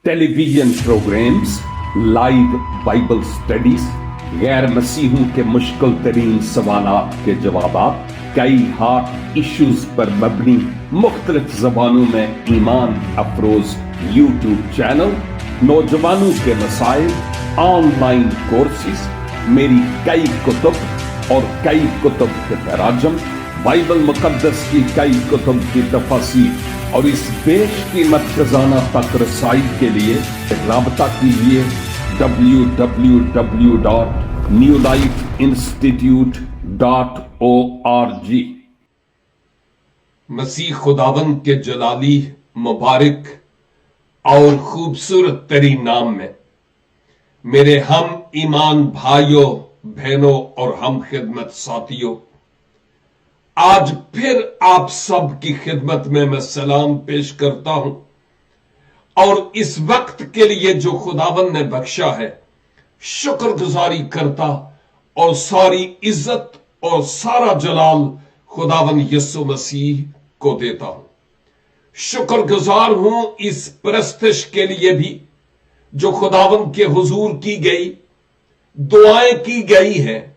Television programs, live Bible studies, गैर मसीहों के मुश्किल तरीन सवालात के जवाब, कई हॉट इश्यूज पर मबनी मुख्तलिफ जबानों में ईमान अफरोज यूट्यूब चैनल, नौजवानों के मसाइल, ऑनलाइन कोर्सेज, मेरी कई कुतुब और कई कुतुब के तराजम, बाइबल मुकद्दस की कई कुतुब की तफसीर और इस बेशकीमत खजाना तक रसाई के लिए राबता कीजिए www.newlifeinstitute.org। मसीह खुदावंद के जलाली, मुबारक और खूबसूरत तरीन नाम में मेरे हम ईमान भाइयों, बहनों और हम खिदमत साथियों, आज फिर आप सब की खिदमत में मैं सलाम पेश करता हूं और इस वक्त के लिए जो खुदावंद ने बख्शा है शुक्रगुजारी करता और सारी इज्जत और सारा जलाल खुदावंद यीशु मसीह को देता हूं। शुक्रगुजार हूं इस परस्तिश के लिए भी जो खुदावंद के हुजूर की गई, दुआएं की गई है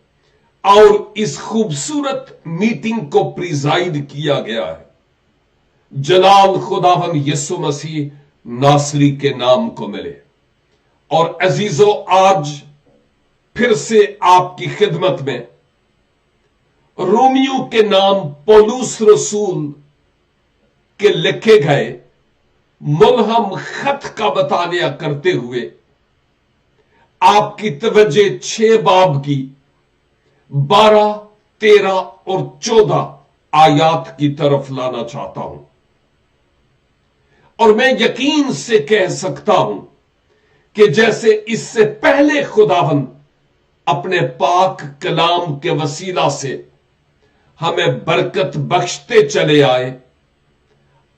और इस खूबसूरत मीटिंग को प्रिजाइड किया गया है। जलाल खुदावंद यीशु मसीह नासरी के नाम को मिले। और अजीजों, आज फिर से आपकी खिदमत में रोमियो के नाम पौलुस रसूल के लिखे गए मुलहम खत का बताया करते हुए आपकी तवज्जो 6 बाब की 12, 13 और 14 आयात की तरफ लाना चाहता हूं। और मैं यकीन से कह सकता हूं कि जैसे इससे पहले खुदावंद अपने पाक कलाम के वसीला से हमें बरकत बख्शते चले आए,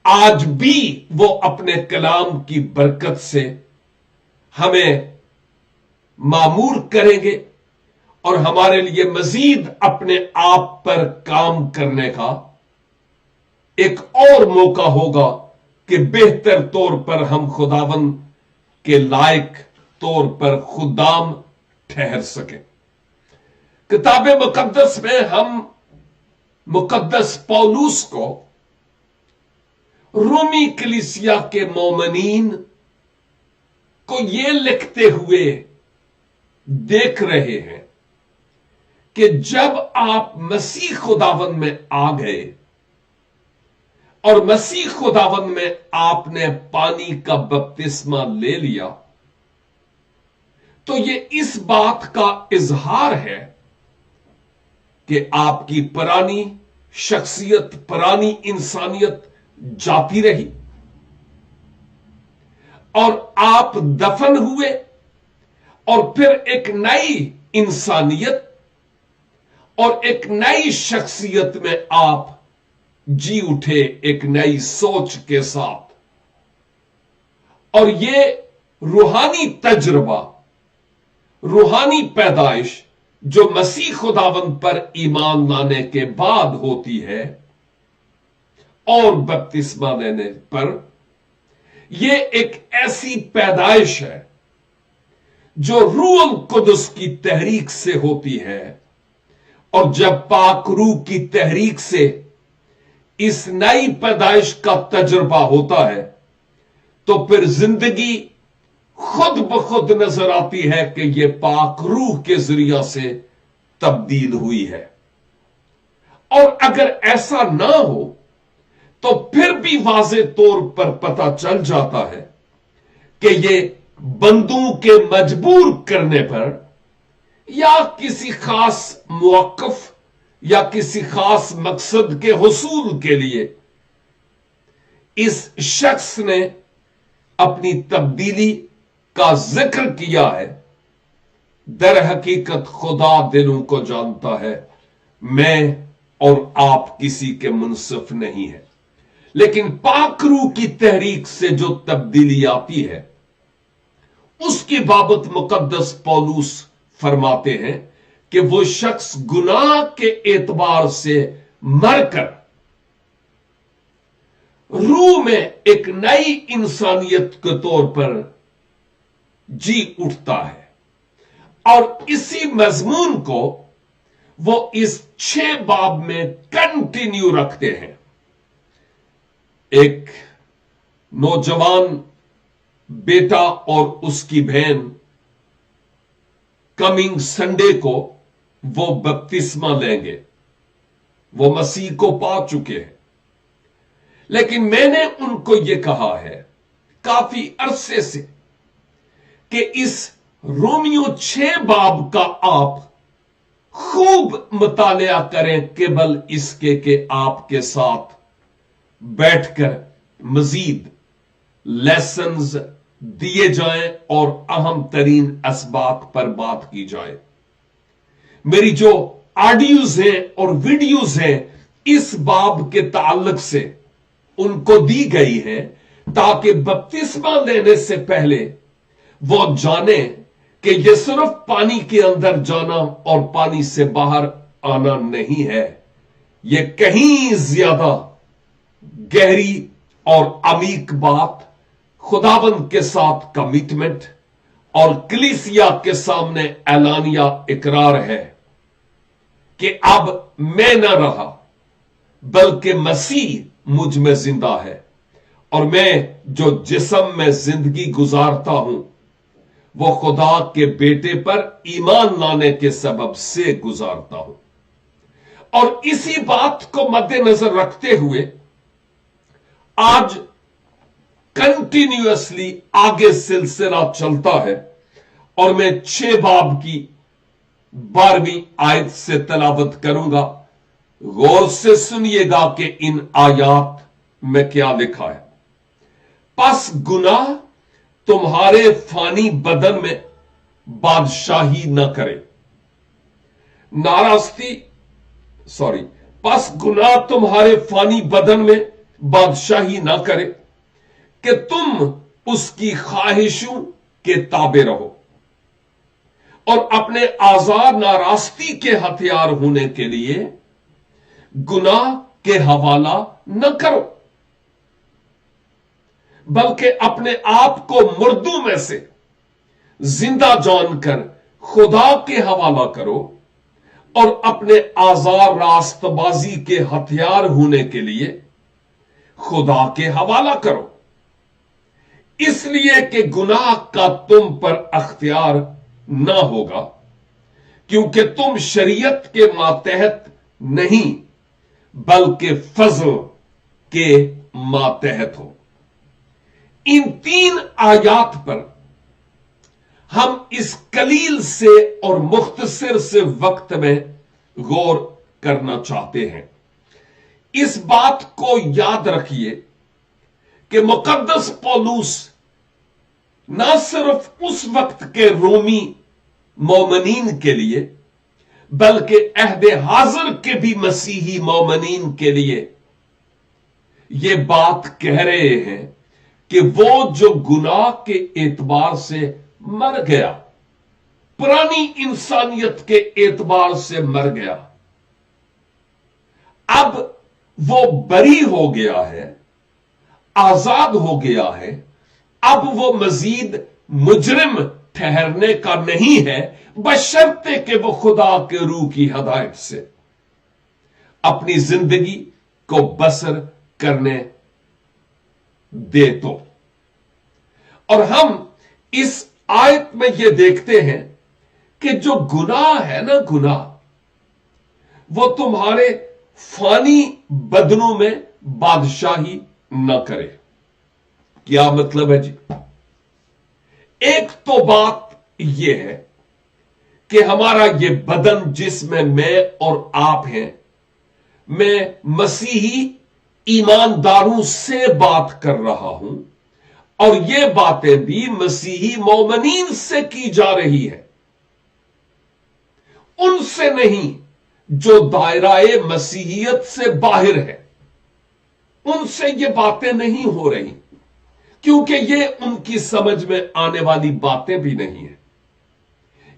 आज भी वो अपने कलाम की बरकत से हमें मामूर करेंगे और हमारे लिए मजीद अपने आप पर काम करने का एक और मौका होगा कि बेहतर तौर पर हम खुदावंद के लायक तौर पर खुदाम ठहर सकें। किताब मुकद्दस में हम मुकद्दस पौलुस को रोमी कलीसिया के मोमिनीन को यह लिखते हुए देख रहे हैं कि जब आप मसीह खुदावंद में आ गए और मसीह खुदावंद में आपने पानी का बपतिस्मा ले लिया, तो यह इस बात का इजहार है कि आपकी पुरानी शख्सियत, पुरानी इंसानियत जाती रही और आप दफन हुए और फिर एक नई इंसानियत और एक नई शख्सियत में आप जी उठे, एक नई सोच के साथ। और ये रूहानी तजुर्बा, रूहानी पैदाइश जो मसीह खुदावंद पर ईमान लाने के बाद होती है और बपतिस्मा लेने पर, यह एक ऐसी पैदाइश है जो रूह कुदस की तहरीक से होती है। और जब पाक रूह की तहरीक से इस नई पैदाइश का तजुर्बा होता है तो फिर जिंदगी खुद ब खुद नजर आती है कि यह पाक रूह के जरिया से तब्दील हुई है। और अगर ऐसा ना हो तो फिर भी वाज़े तौर पर पता चल जाता है कि यह बंदों के मजबूर करने पर या किसी खास मौक़िफ़ या किसी खास मकसद के हुसूल के लिए इस शख्स ने अपनी तब्दीली का जिक्र किया है। दर हकीकत खुदा दिलों को जानता है, मैं और आप किसी के मुनसिफ नहीं है। लेकिन पाक रूह की तहरीक से जो तब्दीली आती है उसकी बाबत मुकद्दस पौलुस फरमाते हैं कि वो शख्स गुनाह के एतबार से मरकर रूह में एक नई इंसानियत के तौर पर जी उठता है। और इसी मजमून को वो इस 6 बाब में कंटिन्यू रखते हैं। एक नौजवान बेटा और उसकी बहन कमिंग संडे को वो बपतिस्मा लेंगे, वो मसीह को पा चुके हैं। लेकिन मैंने उनको ये कहा है काफी अरसे से कि इस रोमियो 6 बाब का आप खूब मुतालिया करें, केवल इसके कि आपके साथ बैठकर मजीद लेसन्स दिए जाएं और अहम तरीन असबात पर बात की जाए। मेरी जो ऑडियोज हैं और वीडियोज हैं इस बाब के ताल्लुक से उनको दी गई है, ताकि बपतिस्मा लेने से पहले वो जाने कि यह सिर्फ पानी के अंदर जाना और पानी से बाहर आना नहीं है, यह कहीं ज्यादा गहरी और अमीक बात, खुदाबंद के साथ कमिटमेंट और कलीसिया के सामने ऐलानिया इकरार है कि अब मैं न रहा बल्कि मसीह मुझ में जिंदा है, और मैं जो जिस्म में जिंदगी गुजारता हूं वो खुदा के बेटे पर ईमान लाने के सबब से गुजारता हूं। और इसी बात को मद्देनजर रखते हुए आज कंटिन्यूअसली आगे सिलसिला चलता है, और मैं 6 बाब की 12वीं आयत से तलावत करूंगा। गौर से सुनिएगा कि इन आयात में क्या लिखा है। पस गुनाह तुम्हारे फानी बदन में बादशाही न करे, पस गुनाह तुम्हारे फानी बदन में बादशाही ना करे कि तुम उसकी ख्वाहिशों के ताबे रहो और अपने आजाद नारास्ती के हथियार होने के लिए गुनाह के हवाला न करो, बल्कि अपने आप को मुर्दों में से जिंदा जानकर खुदा के हवाला करो और अपने आजार रास्तबाजी के हथियार होने के लिए खुदा के हवाला करो, इसलिए कि गुनाह का तुम पर अख्तियार ना होगा, क्योंकि तुम शरीयत के मातहत नहीं बल्कि फजल के मातहत हो। इन 3 आयात पर हम इस कलील से और मुख्तसर से वक्त में गौर करना चाहते हैं। इस बात को याद रखिए कि मुकद्दस पौलुस ना सिर्फ उस वक्त के रोमी मोमिनीन के लिए बल्कि अहदे हाजिर के भी मसीही मोमिनीन के लिए यह बात कह रहे हैं कि वो जो गुनाह के एतबार से मर गया, पुरानी इंसानियत के एतबार से मर गया, अब वो बरी हो गया है, आजाद हो गया है। अब वो मजीद मुजरिम ठहरने का नहीं है, बशर्ते कि वो खुदा के रूह की हदायत से अपनी जिंदगी को बसर करने दे तो। और हम इस आयत में यह देखते हैं कि जो गुनाह है ना, गुनाह वो तुम्हारे फानी बदनों में बादशाही न करे। क्या मतलब है जी? एक तो बात यह है कि हमारा यह बदन जिसमें मैं और आप हैं, मैं मसीही ईमानदारों से बात कर रहा हूं और यह बातें भी मसीही मोमिनीन से की जा रही है, उनसे नहीं जो दायराए मसीहियत से बाहर है। उनसे ये बातें नहीं हो रही क्योंकि ये उनकी समझ में आने वाली बातें भी नहीं है।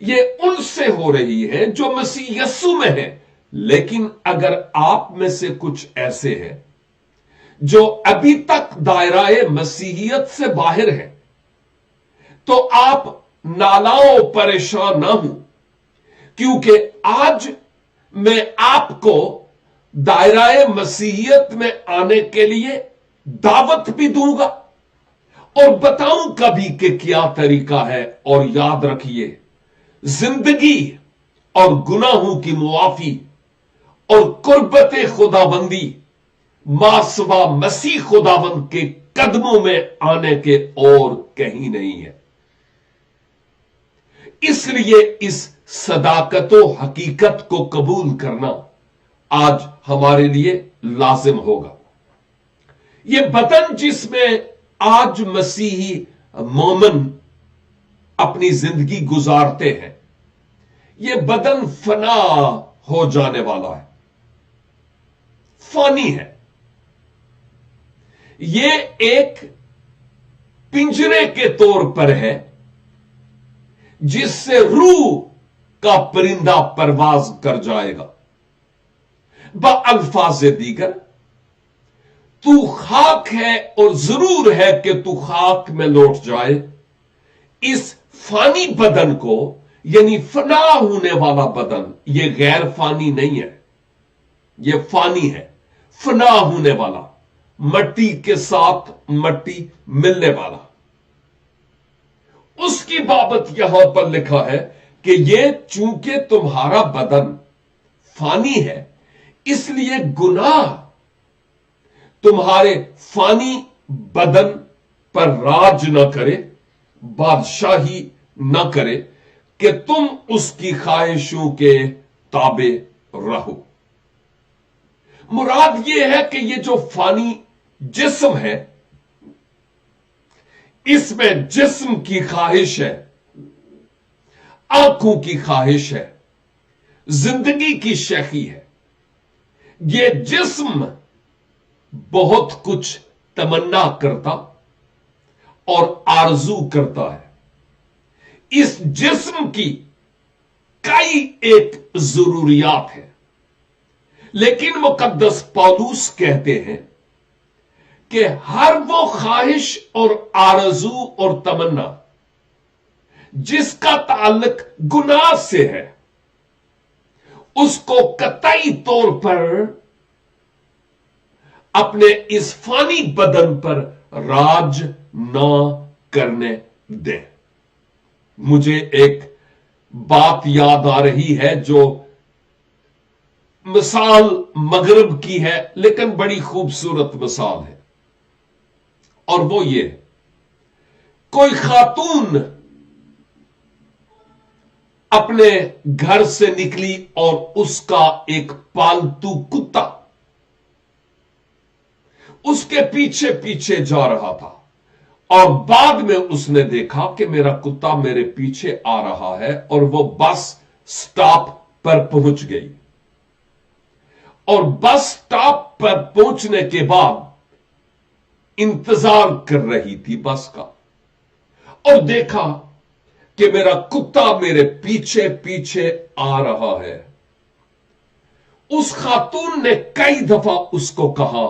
ये उनसे हो रही है जो मसीह यस्सु में है। लेकिन अगर आप में से कुछ ऐसे हैं जो अभी तक दायराए मसीहियत से बाहर है, तो आप नालाओं परेशान ना हो, क्योंकि आज मैं आपको दायराए मसीहियत में आने के लिए दावत भी दूंगा और बताऊंगा भी कि क्या तरीका है। और याद रखिए, जिंदगी और गुनाहों की मुआफी और कुर्बत खुदाबंदी मासवा मसीह खुदाबंद के कदमों में आने के और कहीं नहीं है। इसलिए इस सदाकतो हकीकत को कबूल करना आज हमारे लिए लाजिम होगा। यह बदन जिसमें आज मसीही मोमिन अपनी जिंदगी गुजारते हैं, यह बदन फना हो जाने वाला है, फानी है। यह एक पिंजरे के तौर पर है जिससे रूह का परिंदा परवाज कर जाएगा। बअल्फाज दीगर, तू खाक है और जरूर है कि तू खाक में लौट जाए। इस फानी बदन को, यानी फना होने वाला बदन, यह गैर फानी नहीं है, यह फानी है, फना होने वाला, मट्टी के साथ मट्टी मिलने वाला। उसकी बाबत यहां पर लिखा है कि यह चूंकि तुम्हारा बदन फानी है, इसलिए गुनाह तुम्हारे फानी बदन पर राज न करे, बादशाही न करे कि तुम उसकी ख्वाहिशों के ताबे रहो। मुराद यह है कि यह जो फानी जिस्म है, इसमें जिस्म की ख्वाहिश है, आंखों की ख्वाहिश है, जिंदगी की शैखी है। यह जिस्म बहुत कुछ तमन्ना करता और आरजू करता है। इस जिस्म की कई एक जरूरियात है, लेकिन मुकद्दस पौलुस कहते हैं कि हर वो ख्वाहिश और आरजू और तमन्ना जिसका ताल्लुक गुनाह से है, उसको कतई तौर पर अपने इस फानी बदन पर राज ना करने दे। मुझे एक बात याद आ रही है जो मिसाल मगरब की है, लेकिन बड़ी खूबसूरत मिसाल है। और वो ये, कोई खातून अपने घर से निकली और उसका एक पालतू कुत्ता उसके पीछे पीछे जा रहा था, और बाद में उसने देखा कि मेरा कुत्ता मेरे पीछे आ रहा है, और वो बस स्टॉप पर पहुंच गई। और बस स्टॉप पर पहुंचने के बाद इंतजार कर रही थी बस का, और देखा कि मेरा कुत्ता मेरे पीछे पीछे आ रहा है। उस खातून ने कई दफा उसको कहा,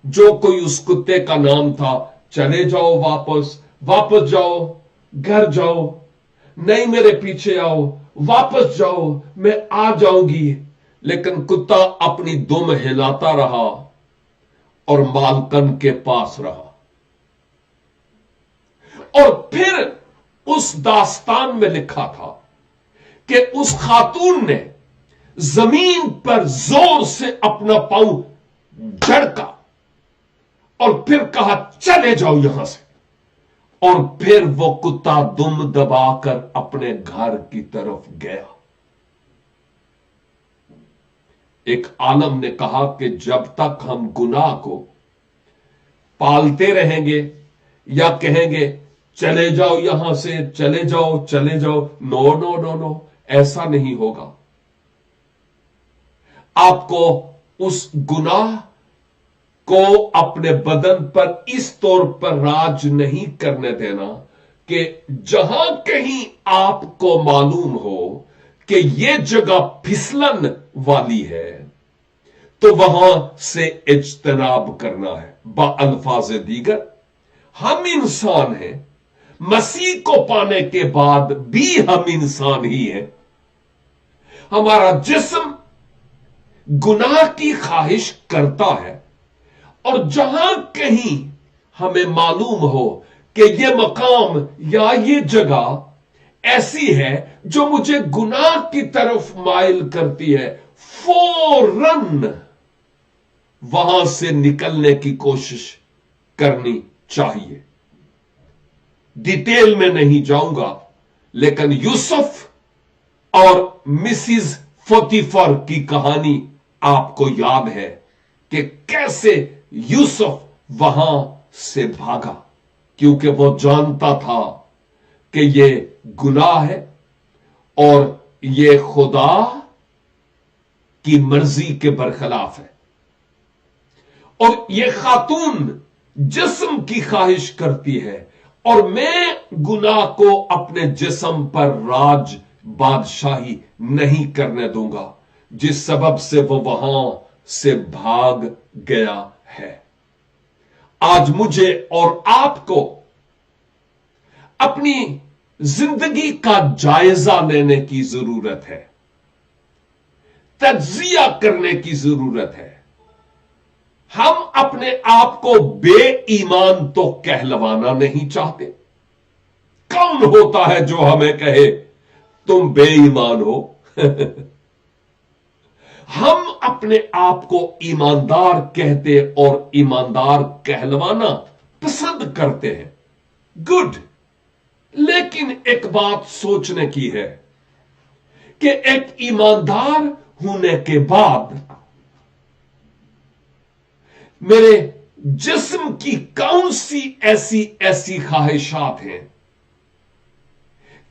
जो कोई उस कुत्ते का नाम था, चले जाओ, वापस वापस जाओ, घर जाओ, नहीं मेरे पीछे आओ, वापस जाओ, मैं आ जाऊंगी। लेकिन कुत्ता अपनी दुम हिलाता रहा और मालकन के पास रहा। और फिर उस दास्तान में लिखा था कि उस खातून ने जमीन पर जोर से अपना पांव झड़का और फिर कहा, चले जाओ यहां से। और फिर वो कुत्ता दुम दबाकर अपने घर की तरफ गया। एक आलम ने कहा कि जब तक हम गुनाह को पालते रहेंगे या कहेंगे चले जाओ यहां से, चले जाओ चले जाओ, नो नो नो नो, ऐसा नहीं होगा। आपको उस गुनाह को अपने बदन पर इस तौर पर राज नहीं करने देना कि जहां कहीं आपको मालूम हो कि यह जगह फिसलन वाली है, तो वहां से इज्तनाब करना है। बाअल्फाज दीगर, हम इंसान हैं, मसीह को पाने के बाद भी हम इंसान ही हैं। हमारा जिस्म गुनाह की ख्वाहिश करता है, और जहां कहीं हमें मालूम हो कि यह मकाम या ये जगह ऐसी है जो मुझे गुनाह की तरफ माइल करती है, फौरन वहां से निकलने की कोशिश करनी चाहिए। डिटेल में नहीं जाऊंगा, लेकिन यूसुफ और मिसिस पोतीफर की कहानी आपको याद है कि कैसे यूसुफ वहां से भागा, क्योंकि वो जानता था कि ये गुनाह है और ये खुदा की मर्जी के बरखिलाफ है। और ये खातून जिस्म की ख्वाहिश करती है, और मैं गुनाह को अपने जिस्म पर राज बादशाही नहीं करने दूंगा, जिस सबब से वो वहां से भाग गया है। आज मुझे और आपको अपनी जिंदगी का जायजा लेने की जरूरत है, तज्जिया करने की जरूरत है। हम अपने आप को बेईमान तो कहलवाना नहीं चाहते। कौन होता है जो हमें कहे तुम बेईमान हो? हम अपने आप को ईमानदार कहते और ईमानदार कहलवाना पसंद करते हैं। गुड, लेकिन एक बात सोचने की है कि एक ईमानदार होने के बाद मेरे जिस्म की कौन सी ऐसी ख्वाहिशात हैं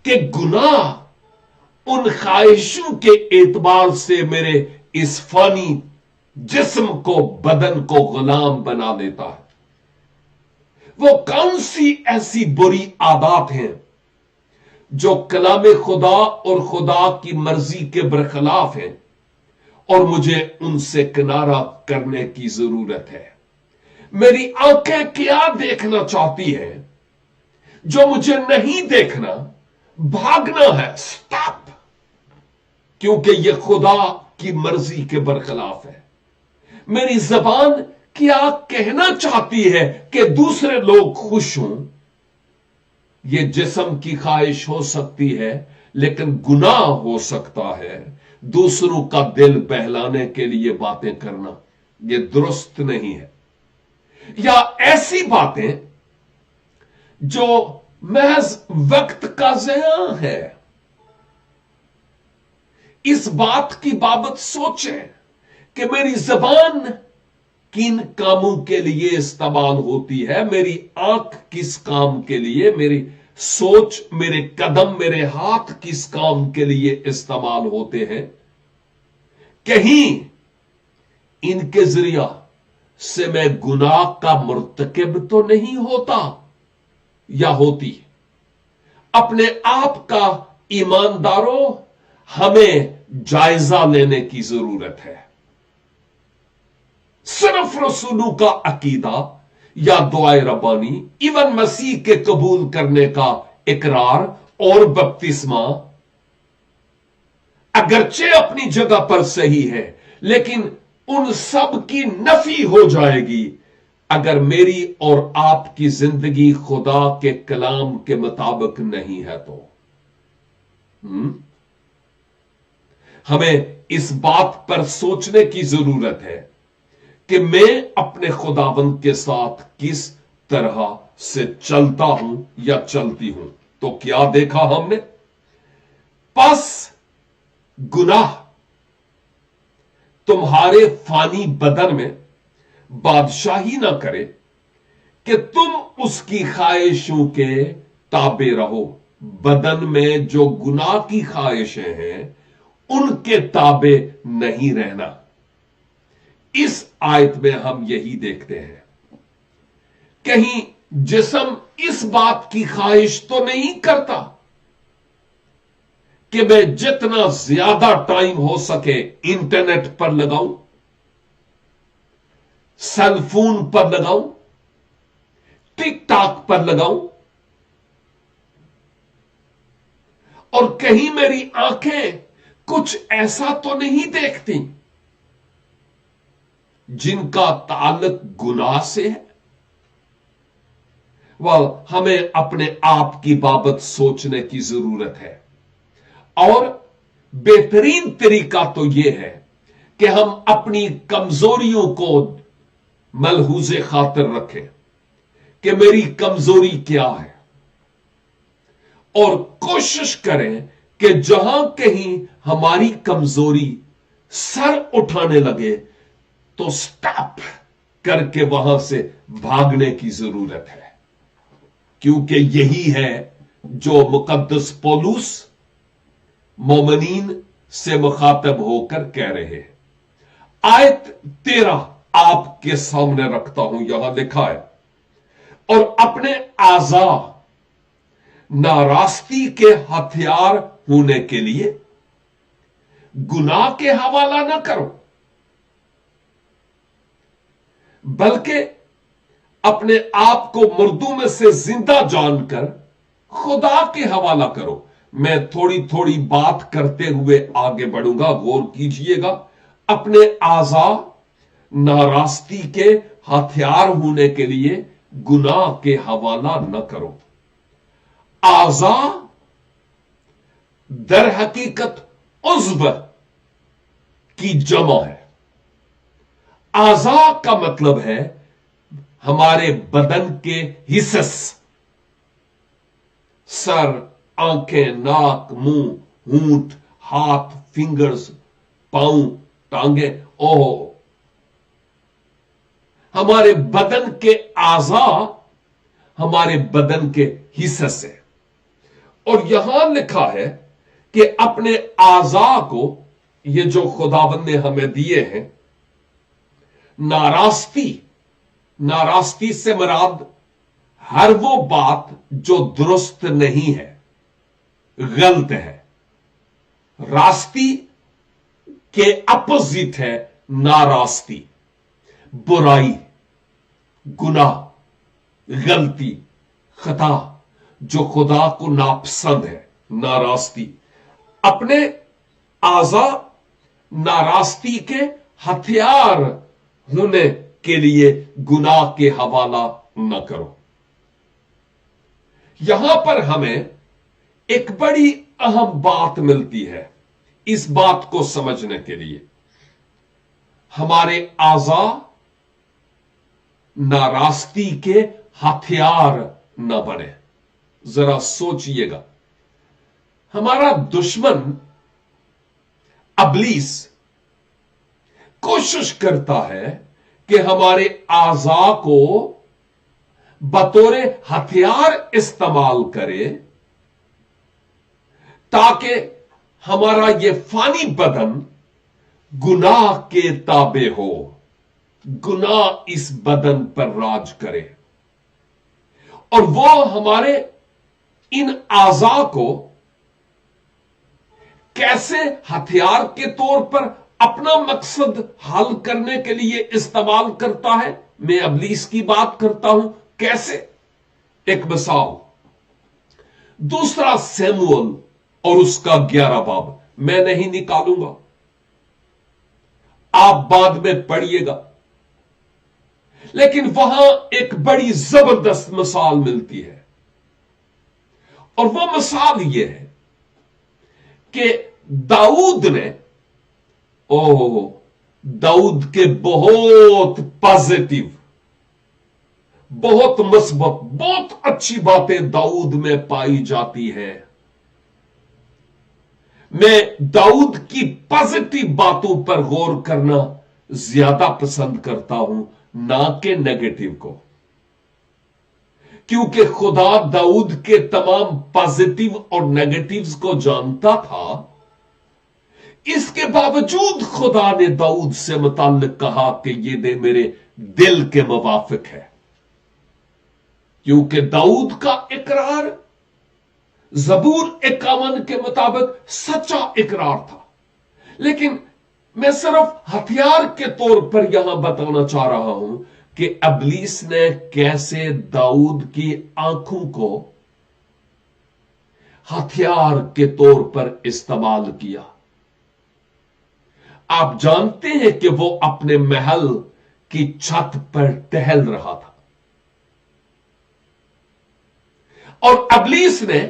कि गुनाह उन ख्वाहिशों के एतबार से मेरे इस फानी जिस्म को, बदन को गुलाम बना देता है। वो कौन सी ऐसी बुरी आदत हैं जो कलाम खुदा और खुदा की मर्जी के बरखिलाफ हैं, और मुझे उनसे किनारा करने की जरूरत है। मेरी आंखें क्या देखना चाहती है जो मुझे नहीं देखना? भागना है, स्टॉप, क्योंकि यह खुदा की मर्जी के बरखिलाफ है। मेरी जबान क्या कहना चाहती है कि दूसरे लोग खुश हों? यह जिस्म की ख्वाहिश हो सकती है, लेकिन गुनाह हो सकता है दूसरों का दिल बहलाने के लिए बातें करना। यह दुरुस्त नहीं है। या ऐसी बातें जो महज वक्त का ज़िया है। इस बात की बाबत सोचें कि मेरी जबान किन कामों के लिए इस्तेमाल होती है, मेरी आंख किस काम के लिए, मेरी सोच, मेरे कदम, मेरे हाथ किस काम के लिए इस्तेमाल होते हैं। कहीं इनके जरिया से मैं गुनाह का मुर्तकिब तो नहीं होता या होती? अपने आप का ईमानदारों हमें जायजा लेने की जरूरत है। सिर्फ रसूलों का अकीदा या दुआए रब्बानी, इवन मसीह के कबूल करने का इकरार और बपतिस्मा अगरचे अपनी जगह पर सही है, लेकिन उन सब की नफी हो जाएगी अगर मेरी और आपकी जिंदगी खुदा के कलाम के मुताबिक नहीं है तो। हमें इस बात पर सोचने की जरूरत है कि मैं अपने खुदावंद के साथ किस तरह से चलता हूं या चलती हूं। तो क्या देखा हमने? बस गुनाह तुम्हारे फानी बदन में बादशाही ना करे कि तुम उसकी ख्वाहिशों के ताबे रहो। बदन में जो गुनाह की ख्वाहिशें हैं उनके ताबे नहीं रहना। इस आयत में हम यही देखते हैं। कहीं जिस्म इस बात की ख्वाहिश तो नहीं करता कि मैं जितना ज्यादा टाइम हो सके इंटरनेट पर लगाऊं, सेल फोन पर लगाऊं, टिकटॉक पर लगाऊं, और कहीं मेरी आंखें कुछ ऐसा तो नहीं देखती जिनका ताल्लुक गुनाह से है। वह हमें अपने आप की बाबत सोचने की जरूरत है, और बेहतरीन तरीका तो यह है कि हम अपनी कमजोरियों को मलहूज़े खातिर रखें कि मेरी कमजोरी क्या है, और कोशिश करें कि जहां कहीं हमारी कमजोरी सर उठाने लगे तो स्टॉप करके वहां से भागने की जरूरत है, क्योंकि यही है जो मुकद्दस पौलुस मोमिनीन से मुखातब होकर कह रहे हैं। आयत 13 आपके सामने रखता हूं। यहां लिखा है, और अपने आज़ा नारास्ती के हथियार होने के लिए गुनाह के हवाला न करो, बल्कि अपने आप को मुर्दों में से जिंदा जानकर खुदा के हवाला करो। मैं थोड़ी थोड़ी बात करते हुए आगे बढ़ूंगा, गौर कीजिएगा। अपने आज़ा नारास्ती के हथियार होने के लिए गुनाह के हवाला न करो। आज़ा दर हकीकत उज़्व की जमा है। आज़ा का मतलब है हमारे बदन के हिस्स, सर, आंखें, नाक, मुंह, होंठ, हाथ, फिंगर्स, पांव, टांगे, ओह, हमारे बदन के आज़ा हमारे बदन के हिस्से से। और यहां लिखा है कि अपने आज़ा को, ये जो खुदावंद ने हमें दिए हैं, नारास्ती से मुराद हर वो बात जो दुरुस्त नहीं है, गलत है। रास्ती के अपोजिट है नारास्ती, बुराई, गुनाह, गलती, खता, जो खुदा को नापसंद है, नारास्ती। अपने आज़ा नारास्ती के हथियार होने के लिए गुनाह के हवाला न करो। यहां पर हमें एक बड़ी अहम बात मिलती है इस बात को समझने के लिए। हमारे आज़ा नारास्ती के हथियार न बने। जरा सोचिएगा, हमारा दुश्मन अबलीस कोशिश करता है कि हमारे आज़ा को बतौर हथियार इस्तेमाल करे, ताकि हमारा ये फानी बदन गुनाह के ताबे हो, गुनाह इस बदन पर राज करे, और वो हमारे इन आज़ा को कैसे हथियार के तौर पर अपना मकसद हल करने के लिए इस्तेमाल करता है। मैं अबलीस की बात करता हूं। कैसे? एक मिसाल, दूसरा सैमुअल और उसका 11 बाब, मैं नहीं निकालूंगा, आप बाद में पढ़िएगा, लेकिन वहां एक बड़ी जबरदस्त मिसाल मिलती है। और वो मिसाल यह है कि दाऊद ने, दाऊद के बहुत पॉजिटिव, बहुत मुस्बत, बहुत अच्छी बातें दाऊद में पाई जाती है। मैं दाऊद की पॉजिटिव बातों पर गौर करना ज्यादा पसंद करता हूं, ना कि नेगेटिव को, क्योंकि खुदा दाऊद के तमाम पॉजिटिव और नेगेटिव्स को जानता था। इसके बावजूद खुदा ने दाऊद से मुताल्लिक कहा कि ये दे मेरे दिल के मुवाफिक है, क्योंकि दाऊद का इकरार ज़बूर 51 के मुताबिक सच्चा इकरार था। लेकिन मैं सिर्फ हथियार के तौर पर यहां बताना चाह रहा हूं कि अबलीस ने कैसे दाऊद की आंखों को हथियार के तौर पर इस्तेमाल किया। आप जानते हैं कि वो अपने महल की छत पर टहल रहा था और इब्लीस ने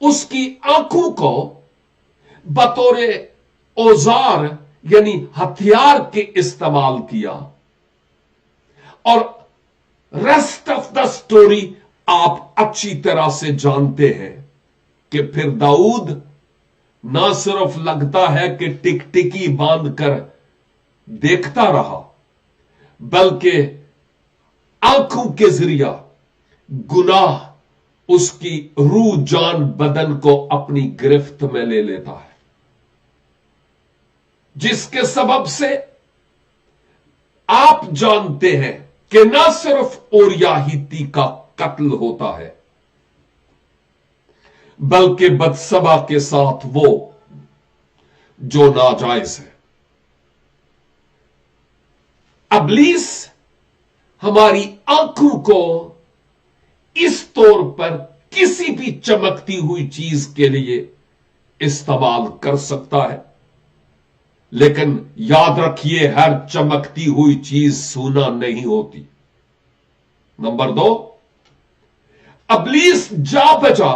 उसकी आंखों को बतौर औजार यानी हथियार के इस्तेमाल किया। और रेस्ट ऑफ द स्टोरी आप अच्छी तरह से जानते हैं कि फिर दाऊद ना सिर्फ लगता है कि टिकटिकी बांध कर देखता रहा, बल्कि आंखों के जरिया गुनाह उसकी रूह जान बदन को अपनी गिरफ्त में ले लेता है, जिसके सबब से आप जानते हैं कि न सिर्फ ओरिया हित्ती का कत्ल होता है, बल्कि बदसबा के साथ वो जो नाजायज है। इब्लीस हमारी आंखों को इस तौर पर किसी भी चमकती हुई चीज के लिए इस्तेमाल कर सकता है, लेकिन याद रखिए हर चमकती हुई चीज सोना नहीं होती। नंबर 2, इब्लीस जा बजा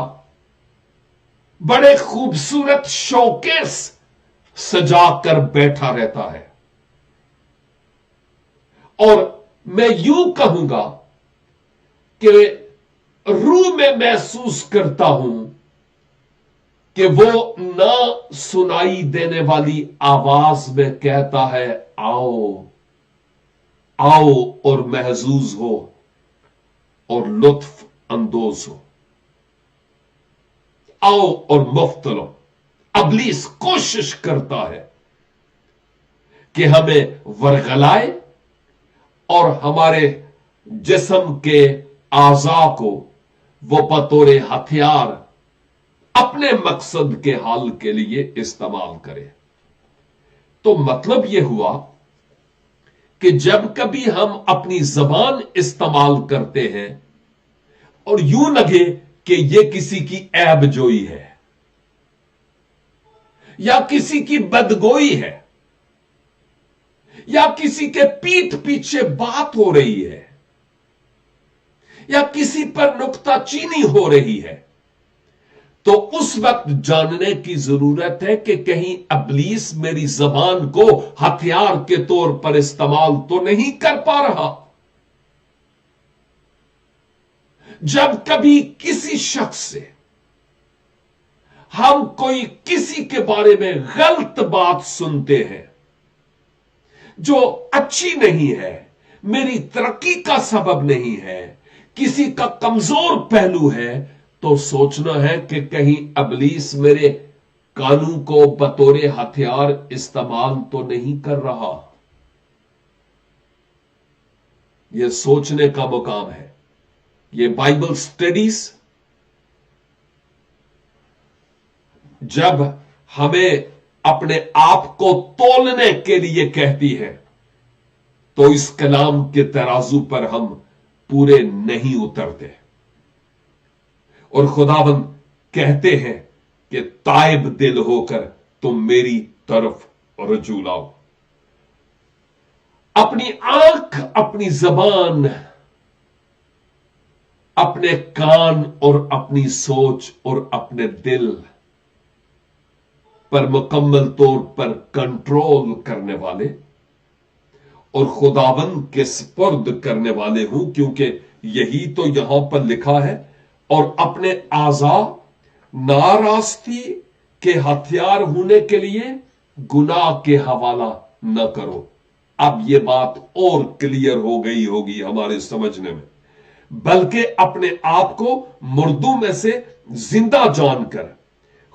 बड़े खूबसूरत शोकेस सजाकर बैठा रहता है, और मैं यूं कहूंगा कि रूह में महसूस करता हूं कि वो ना सुनाई देने वाली आवाज में कहता है, आओ आओ और महजूज हो और लुत्फ अंदोज हो, आओ और मुफ्त लो। इब्लीस कोशिश करता है कि हमें वरगलाए और हमारे जिस्म के आज़ा को वो बतौर हथियार अपने मकसद के हाल के लिए इस्तेमाल करे। तो मतलब यह हुआ कि जब कभी हम अपनी जबान इस्तेमाल करते हैं और यूं लगे कि यह किसी की ऐबजोई है या किसी की बदगोई है या किसी के पीठ पीछे बात हो रही है या किसी पर नुक्ताचीनी हो रही है, तो उस वक्त जानने की जरूरत है कि कहीं इब्लीस मेरी जबान को हथियार के तौर पर इस्तेमाल तो नहीं कर पा रहा। जब कभी किसी शख्स से हम कोई किसी के बारे में गलत बात सुनते हैं जो अच्छी नहीं है, मेरी तरक्की का सबब नहीं है, किसी का कमजोर पहलू है, तो सोचना है कि कहीं इब्लीस मेरे कानून को बतौर हथियार इस्तेमाल तो नहीं कर रहा। यह सोचने का मुकाम है। ये बाइबल स्टडीज जब हमें अपने आप को तोलने के लिए कहती है, तो इस कलाम के तराजू पर हम पूरे नहीं उतरते और खुदाबंद कहते हैं कि ताइब दिल होकर तुम मेरी तरफ रजू लाओ। अपनी आंख, अपनी जबान, अपने कान और अपनी सोच और अपने दिल पर मुकम्मल तौर पर कंट्रोल करने वाले और खुदावंद के स्पुर्द करने वाले हूं, क्योंकि यही तो यहां पर लिखा है, और अपने आज़ा नारास्ती के हथियार होने के लिए गुनाह के हवाला न करो। अब यह बात और क्लियर हो गई होगी हमारे समझने में। बल्कि अपने आप को मुर्दों में से जिंदा जानकर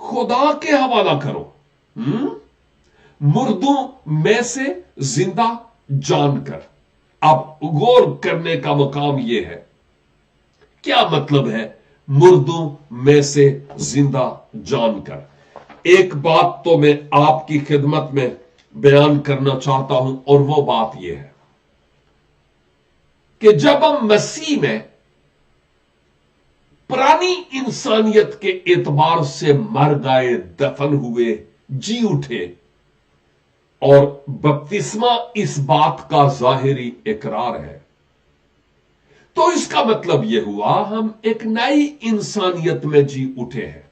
खुदा के हवाला करो। मुर्दों में से जिंदा जानकर। अब गौर करने का मुकाम यह है, क्या मतलब है मुर्दों में से जिंदा जानकर। एक बात तो मैं आपकी खिदमत में बयान करना चाहता हूं, और वो बात यह है कि जब हम मसीह में पुरानी इंसानियत के एतबार से मर गए, दफन हुए, जी उठे, और बपतिस्मा इस बात का जाहिरी इकरार है। तो इसका मतलब यह हुआ हम एक नई इंसानियत में जी उठे हैं,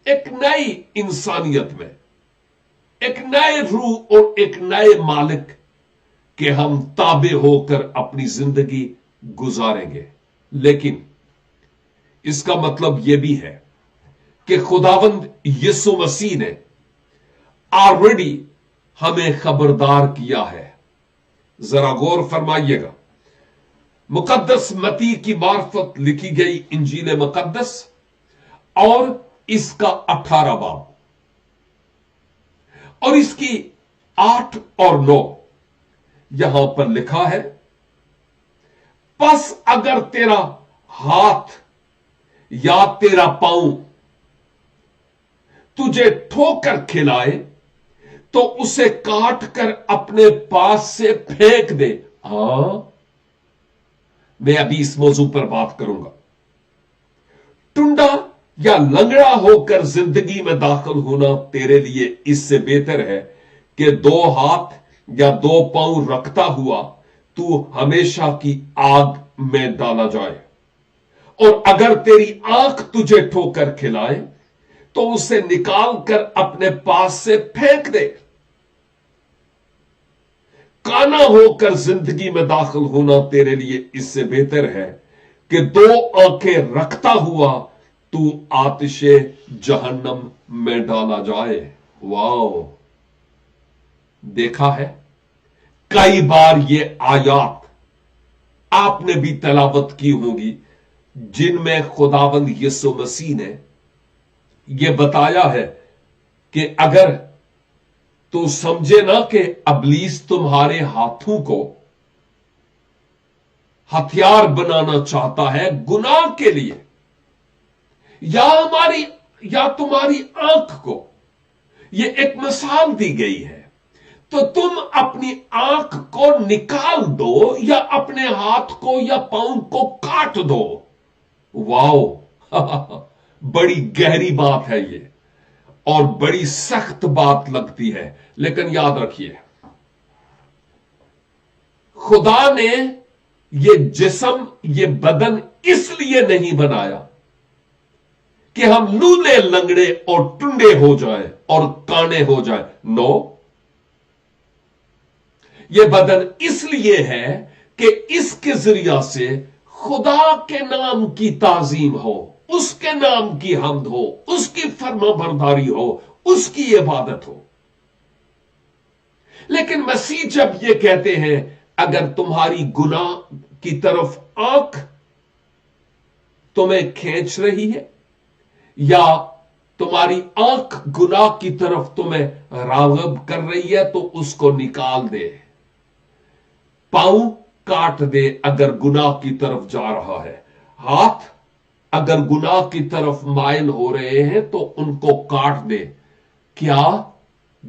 एक नई इंसानियत में, एक नए रूह और एक नए मालिक के हम ताबे होकर अपनी जिंदगी गुजारेंगे। लेकिन इसका मतलब यह भी है कि खुदावंद यीशु मसीह ने ऑलरेडी हमें खबरदार किया है। जरा गौर फरमाइएगा, मुकद्दस मती की मार्फत लिखी गई इंजील मुकद्दस और इसका 18 बाब और इसकी 8 और 9 यहां पर लिखा है, बस अगर तेरा हाथ या तेरा पांव तुझे ठोकर खिलाए तो उसे काट कर अपने पास से फेंक दे। हां, मैं अभी इस मौजू पर बात करूंगा। टुंडा या लंगड़ा होकर जिंदगी में दाखिल होना तेरे लिए इससे बेहतर है कि 2 हाथ या 2 पांव रखता हुआ तू हमेशा की आग में डाला जाए। और अगर तेरी आंख तुझे ठोकर खिलाए तो उसे निकाल कर अपने पास से फेंक दे। काना होकर जिंदगी में दाखिल होना तेरे लिए इससे बेहतर है कि 2 आंखें रखता हुआ तू आतिशे जहन्नम में डाला जाए। वाओ, देखा है कई बार ये आयात आपने भी तलावत की होगी जिनमें खुदावंद यीशु मसीह ने यह बताया है कि अगर तू समझे ना कि अबलीस तुम्हारे हाथों को हथियार बनाना चाहता है गुनाह के लिए, या तुम्हारी आंख को, यह एक मिसाल दी गई है, तो तुम अपनी आंख को निकाल दो या अपने हाथ को या पांव को काट दो। वाओ बड़ी गहरी बात है ये और बड़ी सख्त बात लगती है, लेकिन याद रखिए खुदा ने ये जिस्म, ये बदन इसलिए नहीं बनाया कि हम लूले लंगड़े और टुंडे हो जाएं और काने हो जाएं। नो, यह बदन इसलिए है कि इसके जरिया से खुदा के नाम की ताजीम हो, उसके नाम की हमद हो, उसकी फर्माबरदारी हो, उसकी इबादत हो। लेकिन मसीह जब ये कहते हैं अगर तुम्हारी गुनाह की तरफ आंख तुम्हें खींच रही है या तुम्हारी आंख गुनाह की तरफ तुम्हें राग़िब कर रही है तो उसको निकाल दे, पांव काट दे अगर गुनाह की तरफ जा रहा है, हाथ अगर गुनाह की तरफ माइल हो रहे हैं तो उनको काट दे। क्या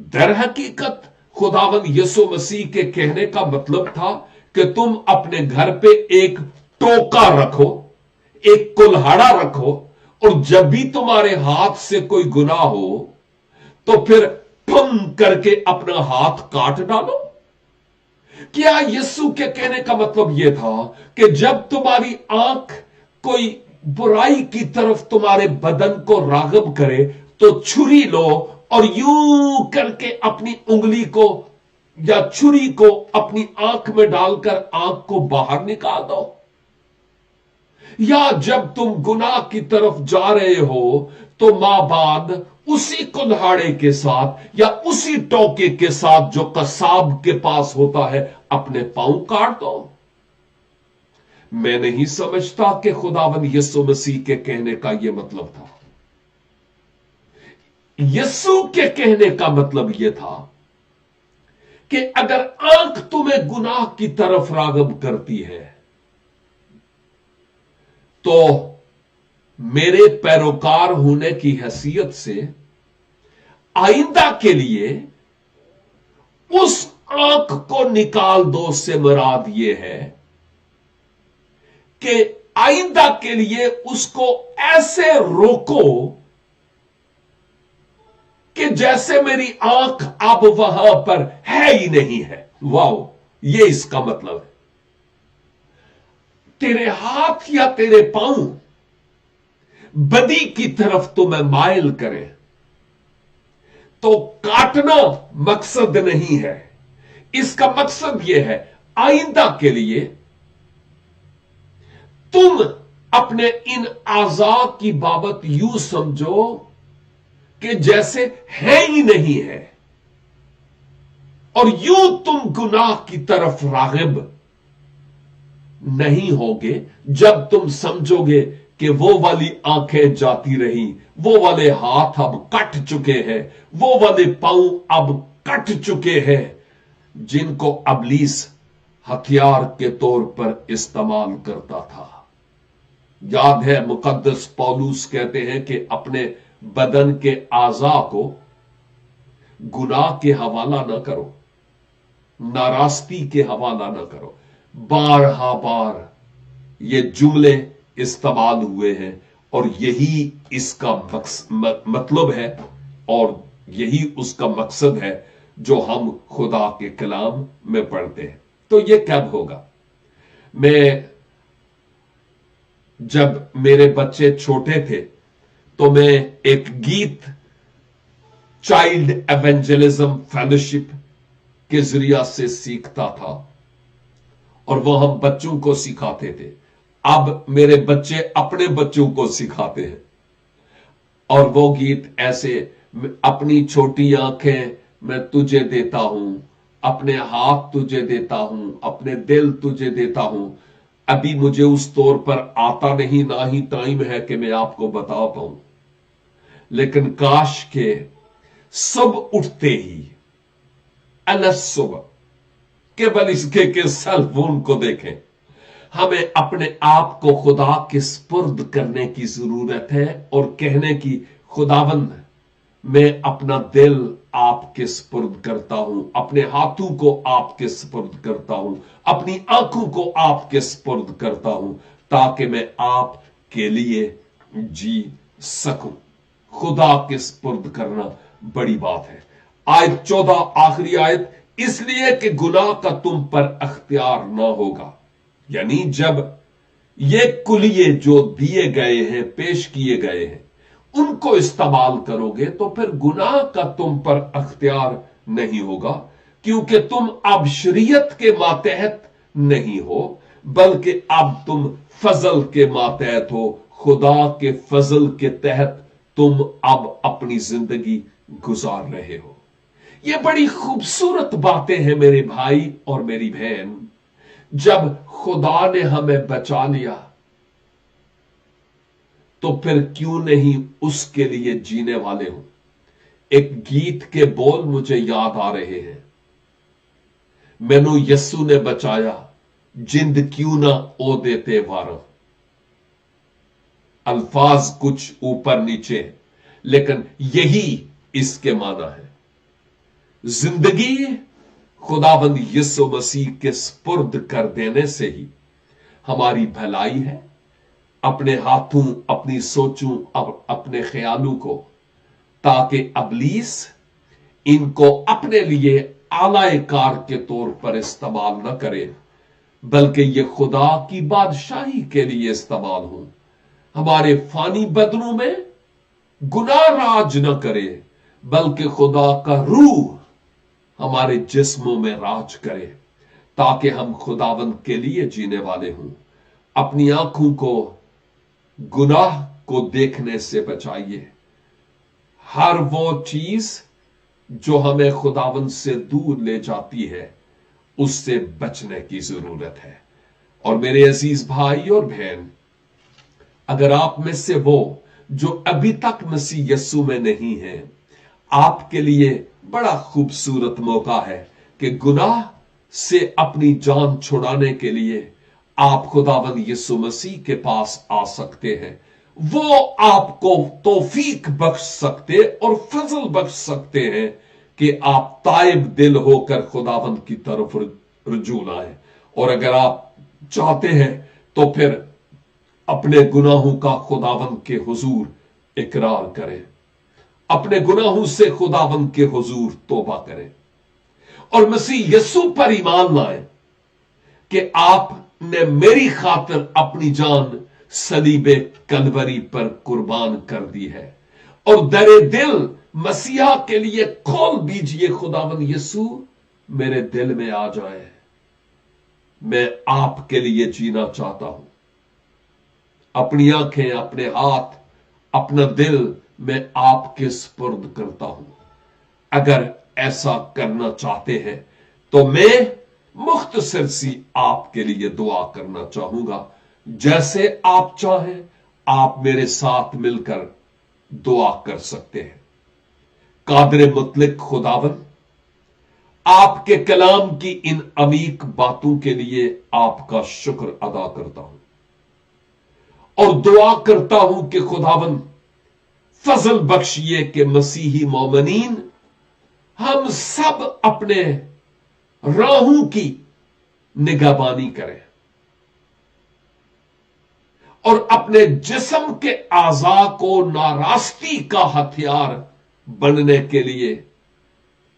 दर हकीकत खुदावंद यीशु मसीह के कहने का मतलब था कि तुम अपने घर पे एक टोका रखो, एक कुल्हाड़ा रखो और जब भी तुम्हारे हाथ से कोई गुनाह हो तो फिर ठम करके अपना हाथ काट डालो? क्या यीशु के कहने का मतलब यह था कि जब तुम्हारी आंख कोई बुराई की तरफ तुम्हारे बदन को राग़िब करे तो छुरी लो और यूं करके अपनी उंगली को या छुरी को अपनी आंख में डालकर आंख को बाहर निकाल दो? या जब तुम गुनाह की तरफ जा रहे हो तो मां बाद उसी कुल्हाड़े के साथ या उसी टोके के साथ जो कसाब के पास होता है अपने पांव काट दो? मैं नहीं समझता कि खुदावंद यीशु मसीह के कहने का यह मतलब था। यीशु के कहने का मतलब यह था कि अगर आंख तुम्हें गुनाह की तरफ राग़िब करती है तो मेरे पैरोकार होने की हैसियत से आइंदा के लिए उस आंख को निकाल दो से मुराद यह है कि आइंदा के लिए उसको ऐसे रोको कि जैसे मेरी आंख अब वहां पर है ही नहीं है। वाओ, ये इसका मतलब है। तेरे हाथ या तेरे पांव बदी की तरफ तुम्हें मायल करें तो काटना मकसद नहीं है। इसका मकसद यह है, आइंदा के लिए तुम अपने इन आज़ा की बाबत यूं समझो कि जैसे है ही नहीं है, और यूं तुम गुनाह की तरफ रागिब नहीं होगे जब तुम समझोगे कि वो वाली आंखें जाती रही, वो वाले हाथ अब कट चुके हैं, वो वाले पांव अब कट चुके हैं जिनको अबलीस हथियार के तौर पर इस्तेमाल करता था। याद है, मुकद्दस पौलुस कहते हैं कि अपने बदन के आज़ा को गुनाह के हवाला ना करो, नारास्ती के हवाला ना करो। बारहा बार ये जुमले इस्तेमाल हुए हैं और यही इसका मतलब है और यही उसका मकसद है जो हम खुदा के कलाम में पढ़ते हैं। तो ये कब होगा? जब मेरे बच्चे छोटे थे तो मैं एक गीत चाइल्ड एवेंजलिज्म फेलोशिप के जरिया से सीखता था और वो हम बच्चों को सिखाते थे। अब मेरे बच्चे अपने बच्चों को सिखाते हैं और वो गीत ऐसे, अपनी छोटी आंखें मैं तुझे देता हूं, अपने हाथ तुझे देता हूं, अपने दिल तुझे देता हूं। अभी मुझे उस तौर पर आता नहीं, ना ही टाइम है कि मैं आपको बता पाऊं, लेकिन काश के सब उठते ही अलस सुबह केवल इसके के सेल फोन को देखें। हमें अपने आप को खुदा के स्पुर्द करने की जरूरत है और कहने की, खुदावंद मैं अपना दिल आपके स्पुर्द करता हूं, अपने हाथों को आपके स्पुर्द करता हूं, अपनी आंखों को आपके स्पुर्द करता हूं, ताकि मैं आपके लिए जी सकूं। खुदा के स्पुर्द करना बड़ी बात है। आयत 14 आखिरी आयत, इसलिए कि गुनाह का तुम पर अख्तियार ना होगा। यानी जब ये कुलिये जो दिए गए हैं, पेश किए गए हैं, उनको इस्तेमाल करोगे तो फिर गुनाह का तुम पर अख्तियार नहीं होगा, क्योंकि तुम अब शरीयत के मातहत नहीं हो, बल्कि अब तुम फजल के मातहत हो। खुदा के फजल के तहत तुम अब अपनी जिंदगी गुजार रहे हो। ये बड़ी खूबसूरत बातें हैं मेरे भाई और मेरी बहन। जब खुदा ने हमें बचा लिया तो फिर क्यों नहीं उसके लिए जीने वाले हो। एक गीत के बोल मुझे याद आ रहे हैं, मैनू यस्सू ने बचाया, जिंद क्यों ना ओ देते वारा। अल्फाज कुछ ऊपर नीचे, लेकिन यही इसके माना है। जिंदगी खुदाबंद यीशु मसीह के स्पुर्द कर देने से ही हमारी भलाई है। अपने हाथों, अपनी सोचों, अपने ख्यालों को, ताकि अबलीस इनको अपने लिए आलाए कार के तौर पर इस्तेमाल न करे, बल्कि ये खुदा की बादशाही के लिए इस्तेमाल हो। हमारे फानी बदनों में गुनाह राज न करे, बल्कि खुदा का रूह हमारे जिस्मों में राज करे, ताकि हम खुदावंद के लिए जीने वाले हों। अपनी आंखों को गुनाह को देखने से बचाइए। हर वो चीज जो हमें खुदावंद से दूर ले जाती है, उससे बचने की जरूरत है। और मेरे अजीज भाई और बहन, अगर आप में से वो जो अभी तक मसीह यस्सू में नहीं है, आपके लिए बड़ा खूबसूरत मौका है कि गुनाह से अपनी जान छुड़ाने के लिए आप खुदावंद यीशु मसीह के पास आ सकते हैं। वो आपको तौफीक बख्श सकते और फजल बख्श सकते हैं कि आप ताइब दिल होकर खुदावंद की तरफ रुजू लाएं। और अगर आप चाहते हैं तो फिर अपने गुनाहों का खुदावंद के हुजूर इकरार करें, अपने गुनाहों से खुदावंद के हुजूर तौबा करें और मसीह यीशु पर ईमान लाएं कि आपने मेरी खातिर अपनी जान सलीबे कलवरी पर कुर्बान कर दी है और दरे दिल मसीहा के लिए खोल दीजिए। खुदावंद यीशु मेरे दिल में आ जाए, मैं आपके लिए जीना चाहता हूं। अपनी आंखें, अपने हाथ, अपना दिल मैं आपके सुपुर्द करता हूं। अगर ऐसा करना चाहते हैं तो मैं मुख्तसर सी आपके लिए दुआ करना चाहूंगा। जैसे आप चाहें आप मेरे साथ मिलकर दुआ कर सकते हैं। कादर मुतलक खुदावन, आपके कलाम की इन अमीक बातों के लिए आपका शुक्र अदा करता हूं और दुआ करता हूं कि खुदावन फजल बख्शिए कि मसीही मोमिनीन हम सब अपने राहों की निगहबानी करें और अपने जिस्म के आज़ा को नारास्ती का हथियार बनने के लिए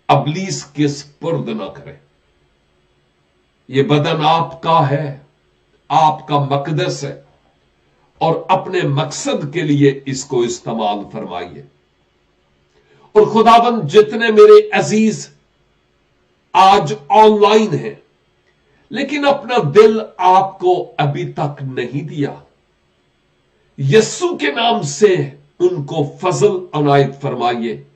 अबलीस के सुपुर्द ना करें। यह बदन आपका है, आपका मकदस है और अपने मकसद के लिए इसको इस्तेमाल फरमाइए। और खुदाबंद जितने मेरे अजीज आज ऑनलाइन हैं लेकिन अपना दिल आपको अभी तक नहीं दिया, यस्सु के नाम से उनको फजल अनायत फरमाइए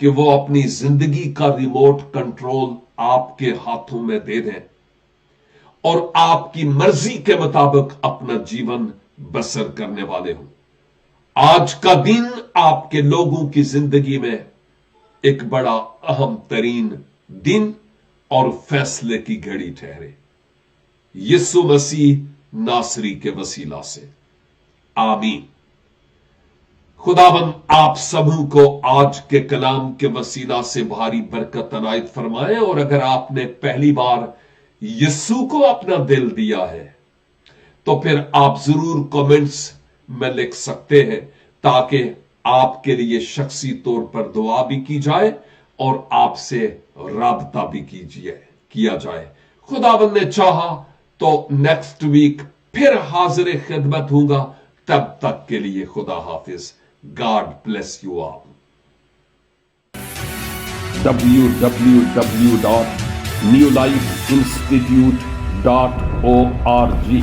कि वो अपनी जिंदगी का रिमोट कंट्रोल आपके हाथों में दे दें और आपकी मर्जी के मुताबिक अपना जीवन बसर करने वाले हों। आज का दिन आपके लोगों की जिंदगी में एक बड़ा अहम तरीन दिन और फैसले की घड़ी ठहरे, यीशु मसीह नासरी के वसीला से, आमीन। खुदावन आप सबों को आज के कलाम के वसीला से भारी बरकत अनायत फरमाए। और अगर आपने पहली बार यीशु को अपना दिल दिया है तो फिर आप जरूर कमेंट्स में लिख सकते हैं ताकि आपके लिए शख्सी तौर पर दुआ भी की जाए और आपसे राबता भी किया जाए। खुदावन ने चाहा तो नेक्स्ट वीक फिर हाजिर खिदमत होगा। तब तक के लिए खुदा हाफिज। God bless you all. www.newlifeinstitute.org